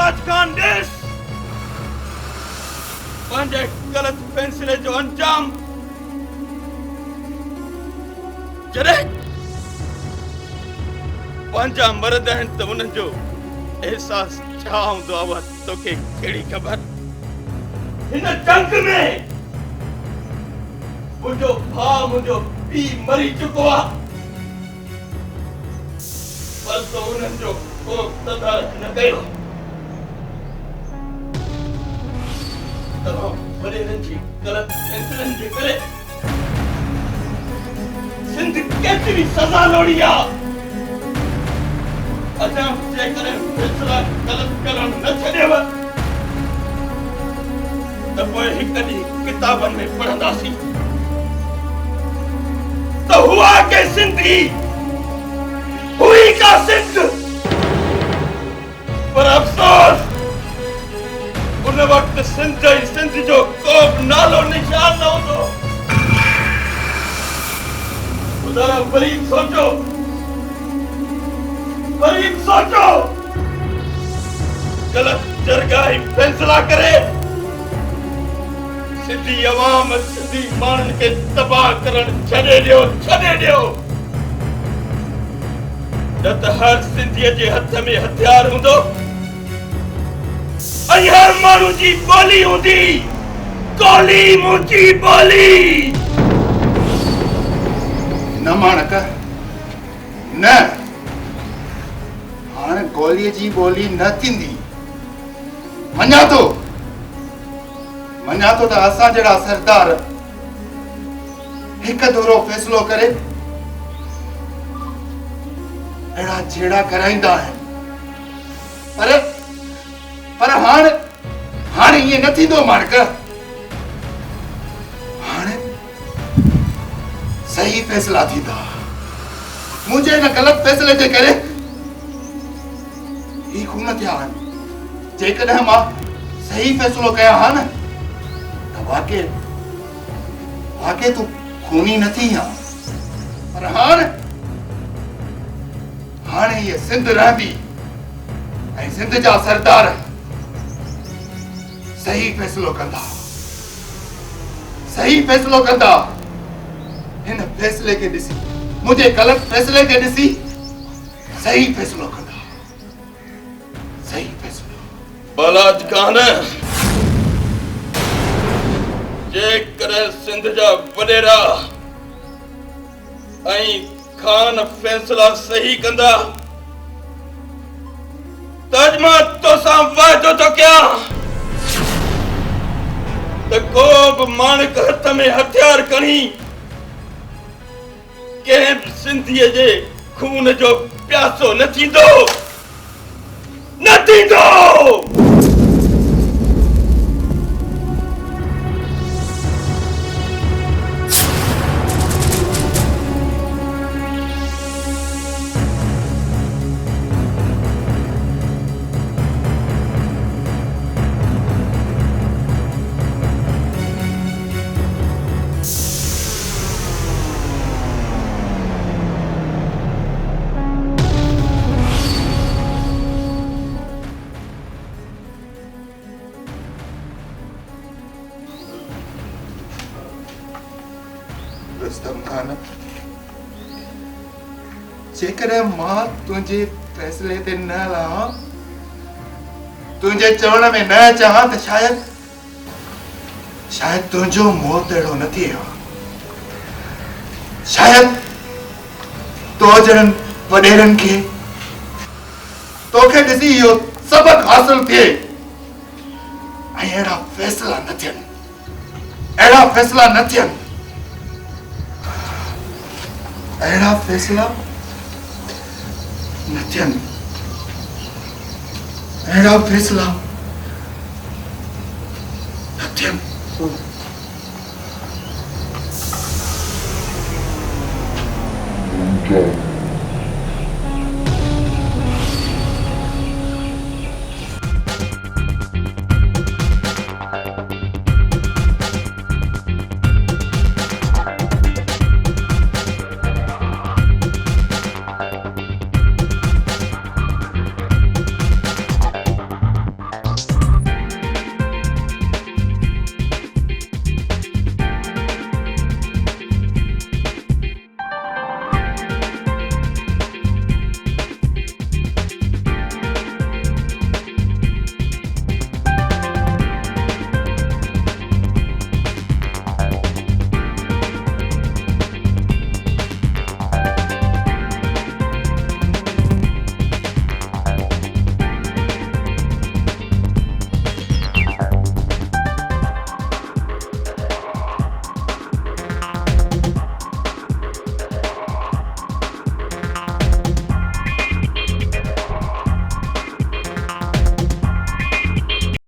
Speaker 1: बालाज खान ॾिस पंहिंजे ग़लत फैसले जो अंजाम जॾहिं पंहिंजा मर्द आहिनि त उन्हनि जो एहसास छा हूंदो आहे तोखे कहिड़ी ख़बर हिन जंग में मुंहिंजो भाउ मुंहिंजो पीउ मरी चुको आहे पर तो उन्हनि जो को तदारक न कयो तमाम वॾेरनि जी ग़लत फैसलनि जे करे सिंध केतिरी सज़ा लोड़ी आहे अञा जेकॾहिं फैसला ग़लत करण न छॾेव त पोइ हिकु ॾींहुं किताबनि में पढ़ंदासीं त हुआ के सिंधी हुई का सिंध पर अफसोस उन वक्त सिंध जो को नालो निशान न होंदो ॿुधायो वरीब सोचो गलत जरगाही फैसला करे सिंधी अवाम सिंधी माण्हुनि खे तबाह करण छॾे ॾियो न त हर सिंधीअ जे हथ में हथियार हूंदो ऐं हर माण्हू जी ॿोली हूंदी गोली मुंहिंजी ॿोली
Speaker 2: न माणक न हाणे गोलीअ जी ॿोली न थींदी मञा थो त असां जहिड़ा सरदार हिकु दौरो फ़ैसिलो करे अहिड़ा जहिड़ा कराईंदा आहिनि पर हाणे ईअं न थींदो माणक हाणे सही फ़ैसिला थींदा मुंहिंजे हिन ग़लत फ़ैसिले जे करे ही खून थिया आहिनि जेकॾहिं मां सही फ़ैसिलो कया हा न त वाक़ई तूं खूनी न थी हा पर हाणे ये सिंध रहंदी ऐं सिंध जा सरदार सही फ़ैसिलो कंदा हिन फ़ैसिले खे ॾिसी मुंहिंजे ग़लत फ़ैसिले खे ॾिसी सही फ़ैसिलो कंदा
Speaker 1: बालाज खान जेकॾहिं सिंध जा वॾेरा ऐं खान फ़ैसिला सही कंदा त अॼु मां तोसां वाइदो थो कयां त को बि माणक हथ में हथियार खणी कंहिं बि सिंधीअ जे खून जो प्यासो न थींदो
Speaker 2: जेकॾहिं मां तुंहिंजे फ़ैसिले ते न लहां तुंहिंजे चवण में न अचां त शायदि तुंहिंजो मौत अहिड़ो न थिए हा शायदि तो जणनि वॾेरनि खे तोखे ॾिसी इहो सबक़ हासिल थिए ऐं अहिड़ा फ़ैसिला न थियनि अहिड़ा फ़ैसिला न थियनि
Speaker 7: Okay.